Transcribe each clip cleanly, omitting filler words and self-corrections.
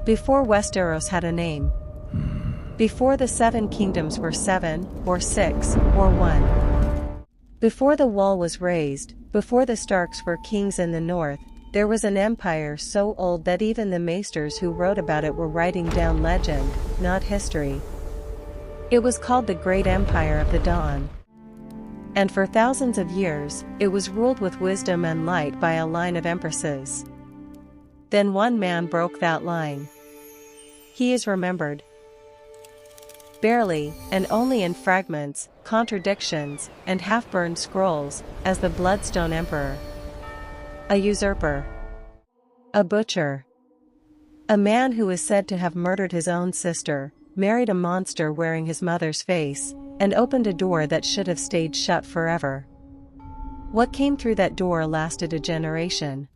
Before Westeros had a name. Before the 7 kingdoms were 7, or 6, or 1. Before the wall was raised, before the Starks were kings in the north, there was an empire so old that even the maesters who wrote about it were writing down legend, not history. It was called the Great Empire of the Dawn. And for thousands of years, it was ruled with wisdom and light by a line of empresses. Then one man broke that line. He is remembered. Barely, and only in fragments, contradictions, and half-burned scrolls, as the Bloodstone Emperor. A usurper. A butcher. A man who is said to have murdered his own sister, married a monster wearing his mother's face, and opened a door that should have stayed shut forever. What came through that door lasted a generation.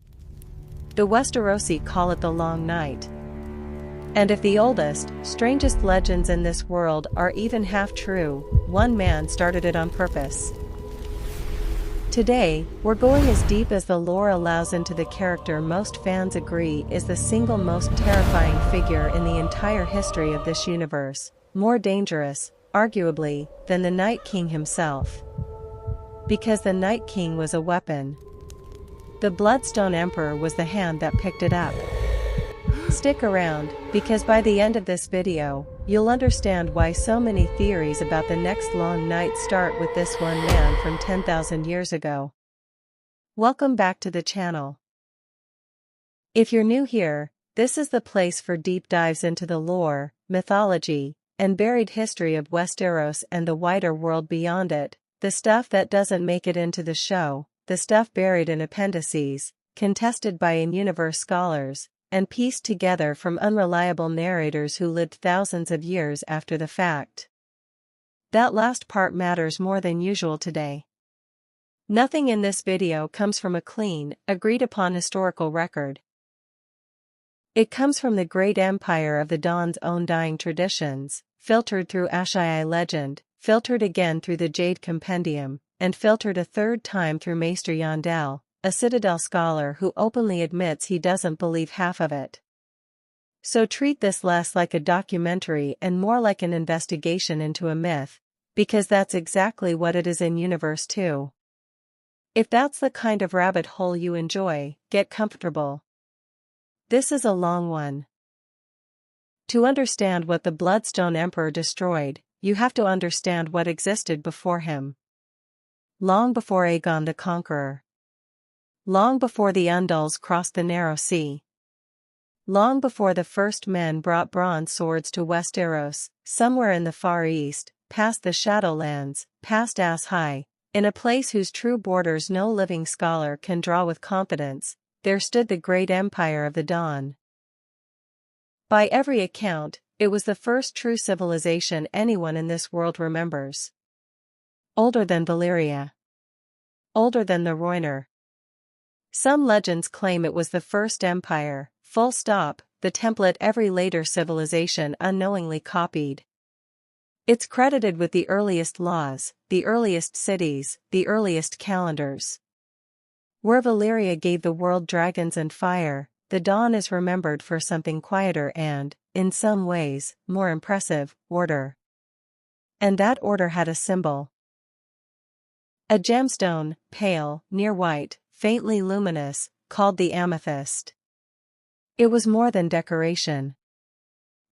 The Westerosi call it the Long Night. And if the oldest, strangest legends in this world are even half true, one man started it on purpose. Today, we're going as deep as the lore allows into the character most fans agree is the single most terrifying figure in the entire history of this universe, more dangerous, arguably, than the Night King himself. Because the Night King was a weapon. The Bloodstone Emperor was the hand that picked it up. Stick around, because by the end of this video, you'll understand why so many theories about the next long night start with this one man from 10,000 years ago. Welcome back to the channel. If you're new here, this is the place for deep dives into the lore, mythology, and buried history of Westeros and the wider world beyond it, the stuff that doesn't make it into the show, the stuff buried in appendices, contested by in-universe scholars, and pieced together from unreliable narrators who lived thousands of years after the fact. That last part matters more than usual today. Nothing in this video comes from a clean, agreed-upon historical record. It comes from the Great Empire of the Dawn's own dying traditions, filtered through Ashai legend, filtered again through the Jade Compendium, and filtered a third time through Maester Yandel, a Citadel scholar who openly admits he doesn't believe half of it. So treat this less like a documentary and more like an investigation into a myth, because that's exactly what it is in Universe 2. If that's the kind of rabbit hole you enjoy, get comfortable. This is a long one. To understand what the Bloodstone Emperor destroyed, you have to understand what existed before him. Long before Aegon the Conqueror. Long before the Undulls crossed the Narrow Sea. Long before the first men brought bronze swords to Westeros, somewhere in the Far East, past the Shadowlands, past Ass High, in a place whose true borders no living scholar can draw with confidence, there stood the Great Empire of the Dawn. By every account, it was the first true civilization anyone in this world remembers. Older than Valyria. Older than the Rhoynar. Some legends claim it was the first empire, full stop, the template every later civilization unknowingly copied. It's credited with the earliest laws, the earliest cities, the earliest calendars. Where Valyria gave the world dragons and fire, the Dawn is remembered for something quieter and, in some ways, more impressive, order. And that order had a symbol. A gemstone, pale, near white, faintly luminous, called the amethyst. It was more than decoration.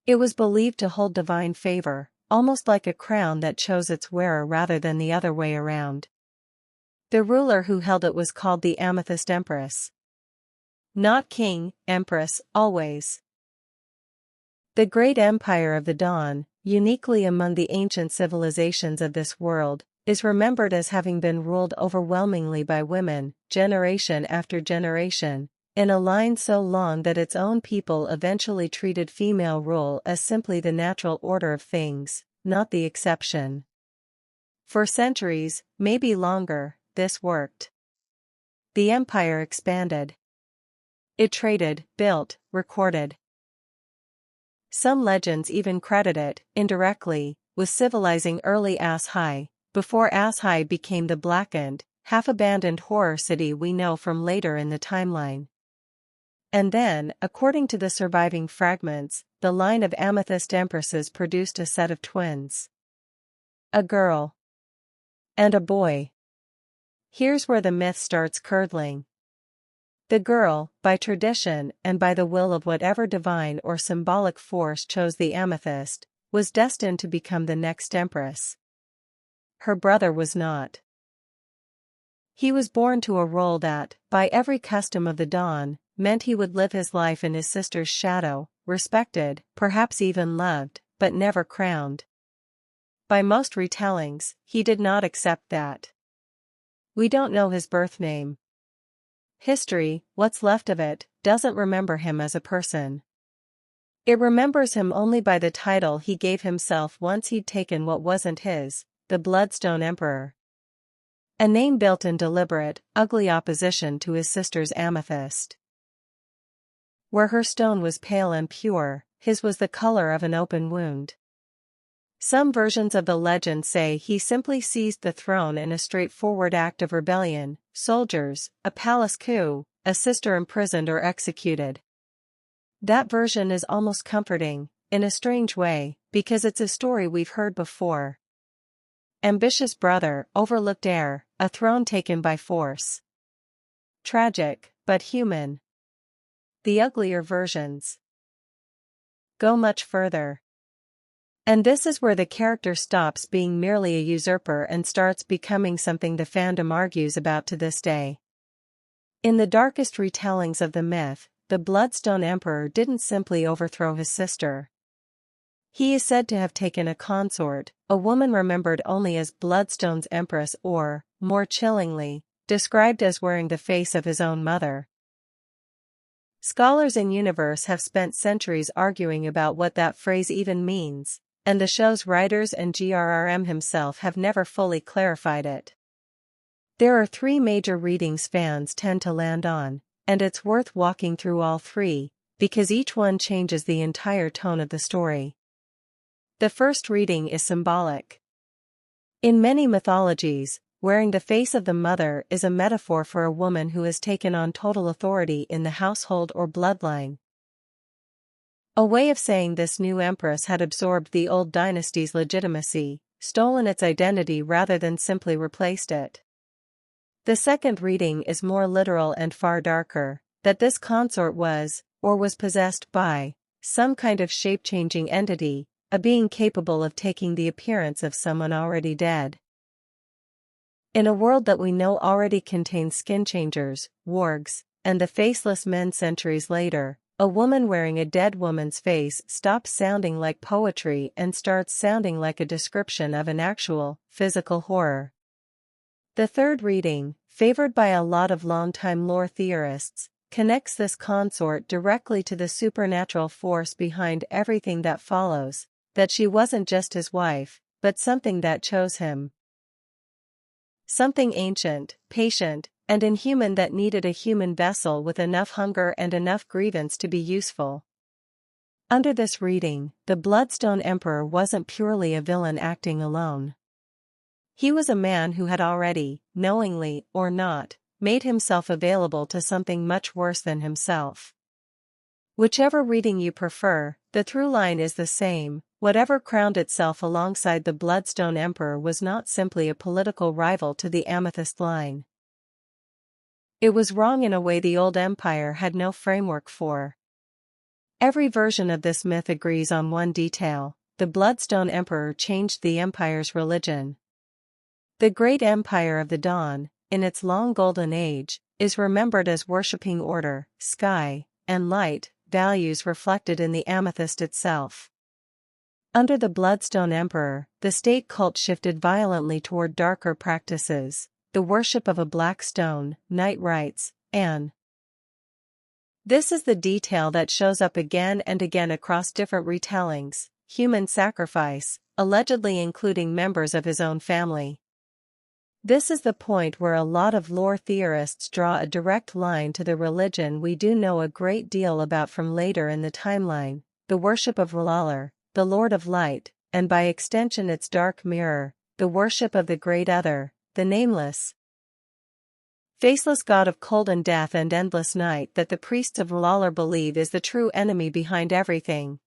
It was believed to hold divine favor, almost like a crown that chose its wearer rather than the other way around. The ruler who held it was called the Amethyst Empress. Not king, empress, always. The Great Empire of the Dawn, uniquely among the ancient civilizations of this world, is remembered as having been ruled overwhelmingly by women, generation after generation, in a line so long that its own people eventually treated female rule as simply the natural order of things, not the exception. For centuries, maybe longer, this worked. The empire expanded. It traded, built, recorded. Some legends even credit it, indirectly, with civilizing early Ass High, before Ass High became the blackened, half-abandoned horror city we know from later in the timeline. And then, according to the surviving fragments, the line of Amethyst Empresses produced a set of twins. A girl. And a boy. Here's where the myth starts curdling. The girl, by tradition and by the will of whatever divine or symbolic force chose the amethyst, was destined to become the next empress. Her brother was not. He was born to a role that, by every custom of the dawn, meant he would live his life in his sister's shadow, respected, perhaps even loved, but never crowned. By most retellings, he did not accept that. We don't know his birth name. History, what's left of it, doesn't remember him as a person. It remembers him only by the title he gave himself once he'd taken what wasn't his, the Bloodstone Emperor. A name built in deliberate, ugly opposition to his sister's amethyst. Where her stone was pale and pure, his was the color of an open wound. Some versions of the legend say he simply seized the throne in a straightforward act of rebellion, soldiers, a palace coup, a sister imprisoned or executed. That version is almost comforting, in a strange way, because it's a story we've heard before. Ambitious brother, overlooked heir, a throne taken by force. Tragic, but human. The uglier versions go much further. And this is where the character stops being merely a usurper and starts becoming something the fandom argues about to this day. In the darkest retellings of the myth, the Bloodstone Emperor didn't simply overthrow his sister. He is said to have taken a consort, a woman remembered only as Bloodstone's Empress or, more chillingly, described as wearing the face of his own mother. Scholars in universe have spent centuries arguing about what that phrase even means, and the show's writers and GRRM himself have never fully clarified it. There are three major readings fans tend to land on, and it's worth walking through all three, because each one changes the entire tone of the story. The first reading is symbolic. In many mythologies, wearing the face of the mother is a metaphor for a woman who has taken on total authority in the household or bloodline. A way of saying this new empress had absorbed the old dynasty's legitimacy, stolen its identity rather than simply replaced it. The second reading is more literal and far darker, that this consort was, or was possessed by, some kind of shape-changing entity, a being capable of taking the appearance of someone already dead. In a world that we know already contains skin changers, wargs, and the faceless men centuries later, a woman wearing a dead woman's face stops sounding like poetry and starts sounding like a description of an actual, physical horror. The third reading, favored by a lot of longtime lore theorists, connects this consort directly to the supernatural force behind everything that follows, that she wasn't just his wife, but something that chose him. Something ancient, patient, and inhuman that needed a human vessel with enough hunger and enough grievance to be useful. Under this reading, the Bloodstone Emperor wasn't purely a villain acting alone. He was a man who had already, knowingly or not, made himself available to something much worse than himself. Whichever reading you prefer, the through line is the same. Whatever crowned itself alongside the Bloodstone Emperor was not simply a political rival to the Amethyst line. It was wrong in a way the old empire had no framework for. Every version of this myth agrees on one detail: the Bloodstone Emperor changed the empire's religion. The great empire of the dawn, in its long golden age, is remembered as worshipping order, sky, and light, values reflected in the amethyst itself. Under the Bloodstone Emperor, the state cult shifted violently toward darker practices, the worship of a black stone, night rites, and this is the detail that shows up again and again across different retellings: human sacrifice, allegedly including members of his own family. This is the point where a lot of lore theorists draw a direct line to the religion we do know a great deal about from later in the timeline, the worship of R'hllor, the Lord of Light, and by extension its dark mirror, the worship of the Great Other, the Nameless. faceless god of cold and death and endless night that the priests of R'hllor believe is the true enemy behind everything.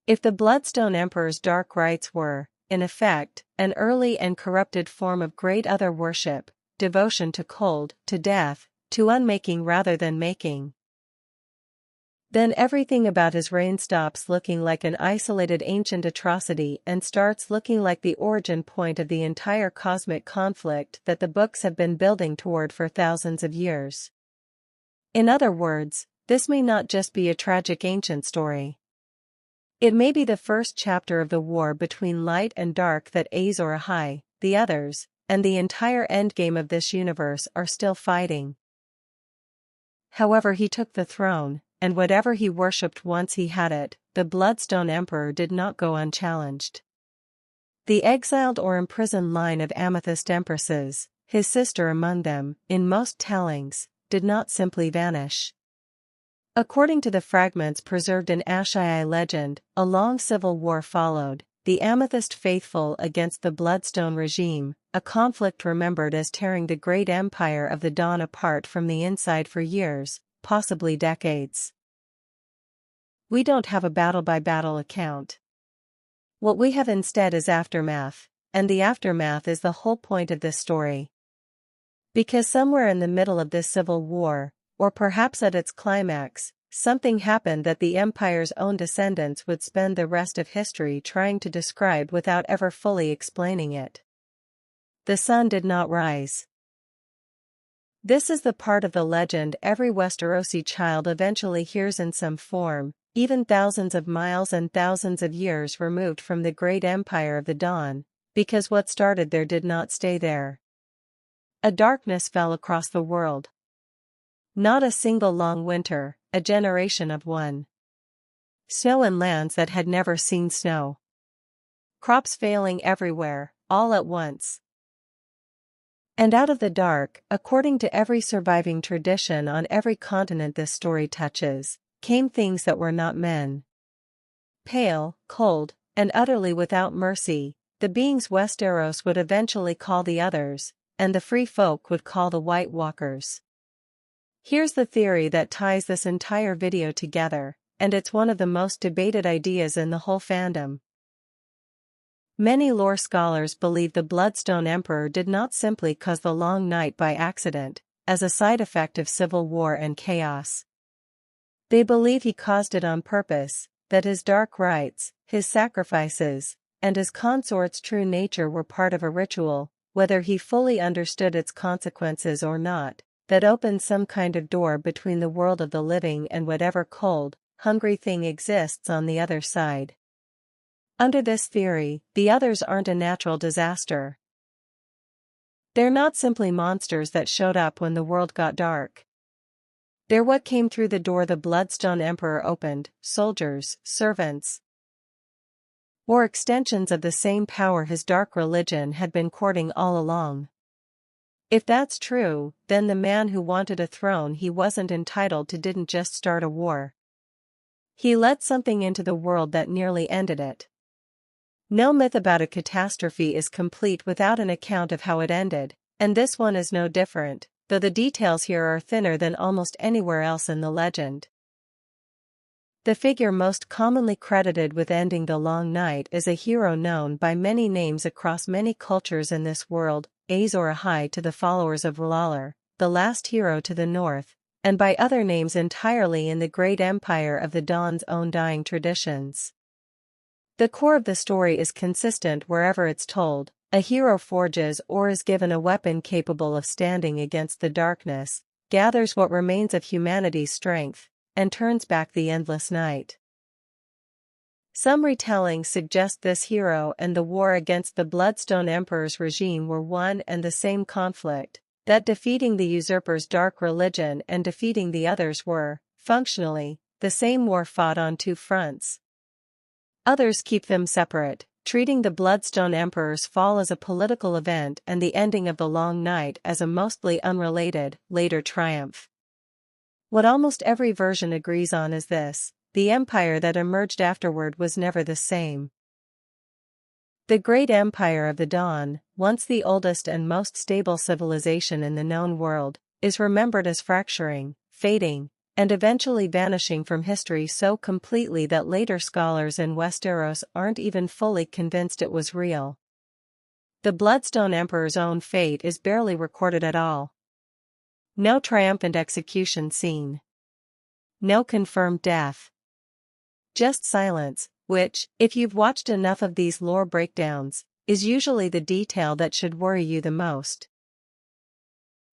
If the Bloodstone Emperor's dark rites were, in effect, an early and corrupted form of great other worship, devotion to cold, to death, to unmaking rather than making, then everything about his reign stops looking like an isolated ancient atrocity and starts looking like the origin point of the entire cosmic conflict that the books have been building toward for thousands of years. In other words, this may not just be a tragic ancient story. It may be the first chapter of the war between light and dark that Azor Ahai, the others, and the entire endgame of this universe are still fighting. However, he took the throne, and whatever he worshipped once he had it, the Bloodstone Emperor did not go unchallenged. The exiled or imprisoned line of Amethyst Empresses, his sister among them, in most tellings, did not simply vanish. According to the fragments preserved in Ashai legend, a long civil war followed, the Amethyst faithful against the Bloodstone regime, a conflict remembered as tearing the great empire of the Dawn apart from the inside for years, possibly decades. We don't have a battle-by-battle account. What we have instead is aftermath, and the aftermath is the whole point of this story. Because somewhere in the middle of this civil war, or perhaps at its climax, something happened that the empire's own descendants would spend the rest of history trying to describe without ever fully explaining it. The sun did not rise. This is the part of the legend every Westerosi child eventually hears in some form, even thousands of miles and thousands of years removed from the great empire of the Dawn, because what started there did not stay there. A darkness fell across the world. Not a single long winter, a generation of one. Snow in lands that had never seen snow. Crops failing everywhere, all at once. And out of the dark, according to every surviving tradition on every continent this story touches, came things that were not men. Pale, cold, and utterly without mercy, the beings Westeros would eventually call the others, and the free folk would call the White Walkers. Here's the theory that ties this entire video together, and it's one of the most debated ideas in the whole fandom. Many lore scholars believe the Bloodstone Emperor did not simply cause the long night by accident, as a side effect of civil war and chaos. They believe he caused it on purpose, that his dark rites, his sacrifices, and his consort's true nature were part of a ritual, whether he fully understood its consequences or not, that opened some kind of door between the world of the living and whatever cold, hungry thing exists on the other side. Under this theory, the others aren't a natural disaster. They're not simply monsters that showed up when the world got dark. They're what came through the door the Bloodstone Emperor opened, soldiers, servants, or extensions of the same power his dark religion had been courting all along. If that's true, then the man who wanted a throne he wasn't entitled to didn't just start a war. He let something into the world that nearly ended it. No myth about a catastrophe is complete without an account of how it ended, and this one is no different, though the details here are thinner than almost anywhere else in the legend. The figure most commonly credited with ending the long night is a hero known by many names across many cultures in this world, Azor Ahai to the followers of R'hllor, the last hero to the north, and by other names entirely in the great empire of the Dawn's own dying traditions. The core of the story is consistent wherever it's told. A hero forges or is given a weapon capable of standing against the darkness, gathers what remains of humanity's strength, and turns back the endless night. Some retellings suggest this hero and the war against the Bloodstone Emperor's regime were one and the same conflict, that defeating the usurper's dark religion and defeating the others were, functionally, the same war fought on two fronts. Others keep them separate, treating the Bloodstone Emperor's fall as a political event and the ending of the Long Night as a mostly unrelated, later triumph. What almost every version agrees on is this: the empire that emerged afterward was never the same. The great empire of the Dawn, once the oldest and most stable civilization in the known world, is remembered as fracturing, fading, and eventually vanishing from history so completely that later scholars in Westeros aren't even fully convinced it was real. The Bloodstone Emperor's own fate is barely recorded at all. No triumphant execution scene. No confirmed death. Just silence, which, if you've watched enough of these lore breakdowns, is usually the detail that should worry you the most.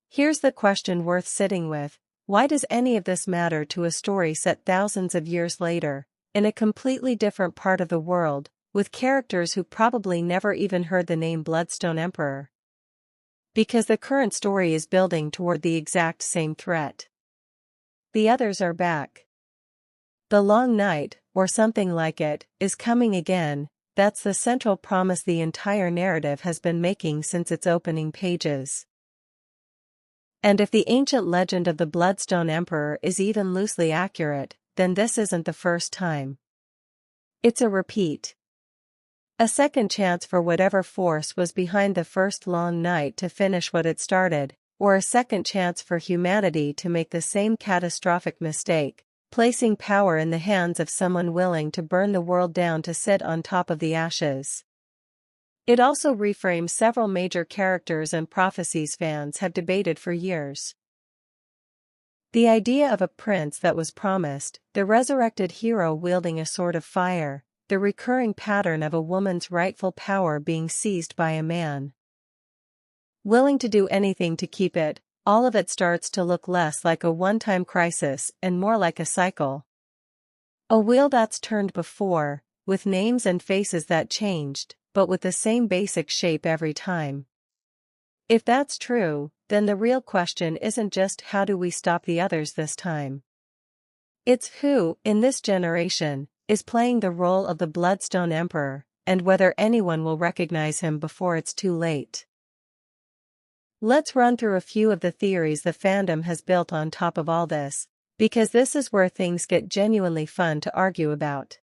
Here's the question worth sitting with: why does any of this matter to a story set thousands of years later, in a completely different part of the world, with characters who probably never even heard the name Bloodstone Emperor? Because the current story is building toward the exact same threat. The others are back. The long night, or something like it, is coming again. That's the central promise the entire narrative has been making since its opening pages. And if the ancient legend of the Bloodstone Emperor is even loosely accurate, then this isn't the first time. It's a repeat. A second chance for whatever force was behind the first long night to finish what it started, or a second chance for humanity to make the same catastrophic mistake, placing power in the hands of someone willing to burn the world down to sit on top of the ashes. It also reframes several major characters and prophecies fans have debated for years. The idea of a prince that was promised, the resurrected hero wielding a sword of fire, the recurring pattern of a woman's rightful power being seized by a man willing to do anything to keep it, all of it starts to look less like a one-time crisis and more like a cycle. A wheel that's turned before, with names and faces that changed, but with the same basic shape every time. If that's true, then the real question isn't just how do we stop the others this time. It's who, in this generation, is playing the role of the Bloodstone Emperor, and whether anyone will recognize him before it's too late. Let's run through a few of the theories the fandom has built on top of all this, because this is where things get genuinely fun to argue about.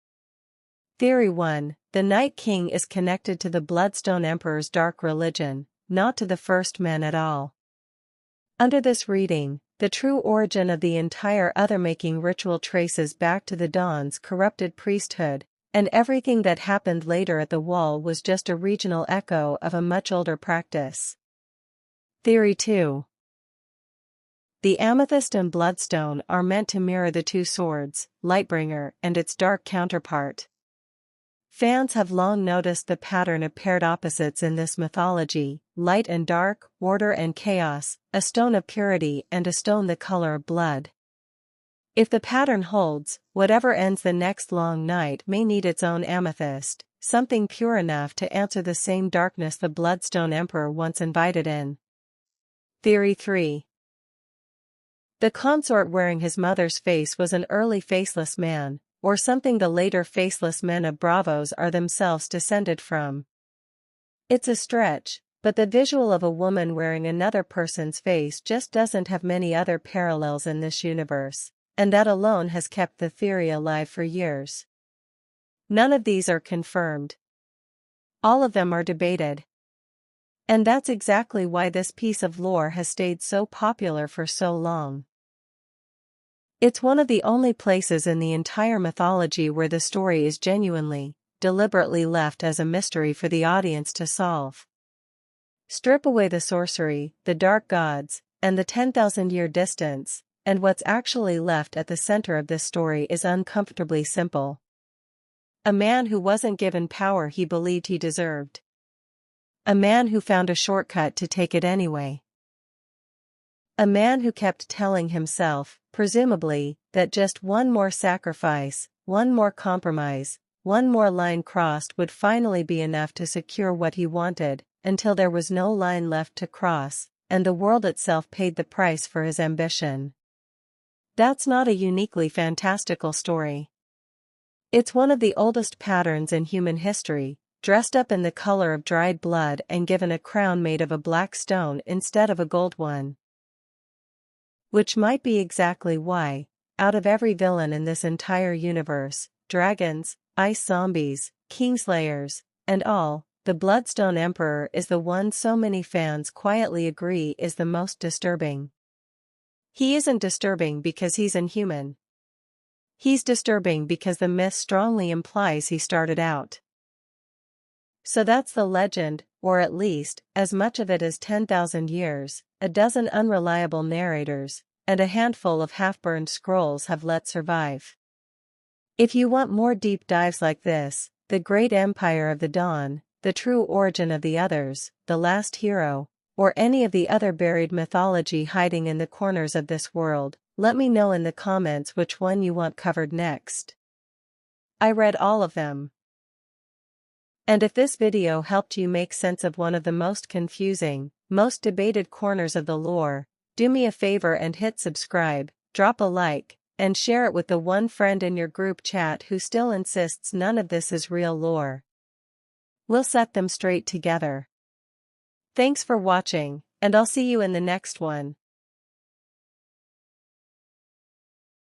Theory 1: the Night King is connected to the Bloodstone Emperor's dark religion, not to the First Men at all. Under this reading, the true origin of the entire other-making ritual traces back to the Dawn's corrupted priesthood, and everything that happened later at the Wall was just a regional echo of a much older practice. Theory 2: the Amethyst and Bloodstone are meant to mirror the two swords, Lightbringer and its dark counterpart. Fans have long noticed the pattern of paired opposites in this mythology: light and dark, order and chaos, a stone of purity and a stone the color of blood. If the pattern holds, whatever ends the next long night may need its own amethyst, something pure enough to answer the same darkness the Bloodstone Emperor once invited in. Theory 3: the consort wearing his mother's face was an early faceless man, or something the later faceless men of Bravos are themselves descended from. It's a stretch, but the visual of a woman wearing another person's face just doesn't have many other parallels in this universe, and that alone has kept the theory alive for years. None of these are confirmed. All of them are debated. And that's exactly why this piece of lore has stayed so popular for so long. It's one of the only places in the entire mythology where the story is genuinely, deliberately left as a mystery for the audience to solve. Strip away the sorcery, the dark gods, and the 10,000-year distance, and what's actually left at the center of this story is uncomfortably simple. A man who wasn't given power he believed he deserved. A man who found a shortcut to take it anyway. A man who kept telling himself, presumably, that just one more sacrifice, one more compromise, one more line crossed would finally be enough to secure what he wanted, until there was no line left to cross, and the world itself paid the price for his ambition. That's not a uniquely fantastical story. It's one of the oldest patterns in human history, dressed up in the color of dried blood and given a crown made of a black stone instead of a gold one. Which might be exactly why, out of every villain in this entire universe, dragons, ice zombies, kingslayers, and all, the Bloodstone Emperor is the one so many fans quietly agree is the most disturbing. He isn't disturbing because he's inhuman. He's disturbing because the myth strongly implies he started out. So that's the legend, or at least, as much of it as 10,000 years, a dozen unreliable narrators, and a handful of half-burned scrolls have let survive. If you want more deep dives like this, the Great Empire of the Dawn, the true origin of the others, the last hero, or any of the other buried mythology hiding in the corners of this world, let me know in the comments which one you want covered next. I read all of them. And if this video helped you make sense of one of the most confusing, most debated corners of the lore, do me a favor and hit subscribe, drop a like, and share it with the one friend in your group chat who still insists none of this is real lore. We'll set them straight together. Thanks for watching, and I'll see you in the next one.